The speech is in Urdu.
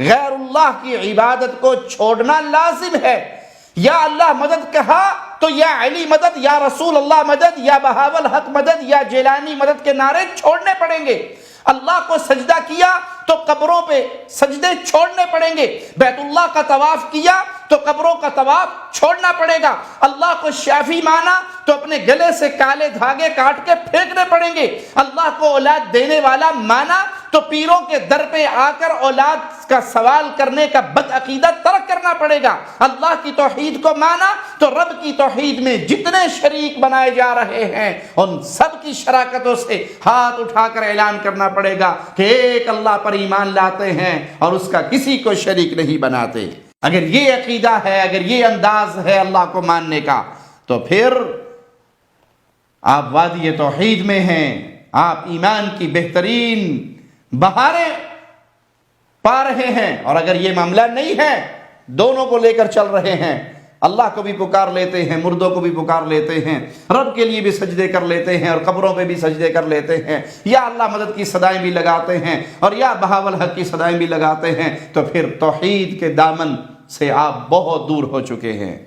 غیر اللہ کی عبادت کو چھوڑنا لازم ہے۔ یا اللہ مدد کہا تو یا علی مدد، یا رسول اللہ مدد، یا بہاول حق مدد، یا جیلانی مدد کے نعرے چھوڑنے پڑیں گے۔ اللہ کو سجدہ کیا تو قبروں پہ سجدے چھوڑنے پڑیں گے۔ بیت اللہ کا طواف کیا تو قبروں کا طواف چھوڑنا پڑے گا۔ اللہ کو شافی مانا تو اپنے گلے سے کالے دھاگے کاٹ کے پھینکنے پڑیں گے۔ اللہ کو اولاد دینے والا مانا تو پیروں کے در پہ آ کر اولاد کا سوال کرنے کا بد عقیدہ ترک کرنا پڑے گا۔ اللہ کی توحید کو مانا تو رب کی توحید میں جتنے شریک بنائے جا رہے ہیں ان سب کی شراکتوں سے ہاتھ اٹھا کر اعلان کرنا پڑے گا کہ ایک اللہ پر ایمان لاتے ہیں اور اس کا کسی کو شریک نہیں بناتے۔ اگر یہ عقیدہ ہے، اگر یہ انداز ہے اللہ کو ماننے کا، تو پھر آپ وادی توحید میں ہیں، آپ ایمان کی بہترین بہاریں پا رہے ہیں۔ اور اگر یہ معاملہ نہیں ہے، دونوں کو لے کر چل رہے ہیں، اللہ کو بھی پکار لیتے ہیں، مردوں کو بھی پکار لیتے ہیں، رب کے لیے بھی سجدے کر لیتے ہیں اور قبروں پہ بھی سجدے کر لیتے ہیں، یا اللہ مدد کی صدائیں بھی لگاتے ہیں اور یا بہاول حق کی صدائیں بھی لگاتے ہیں، تو پھر توحید کے دامن سے آپ بہت دور ہو چکے ہیں۔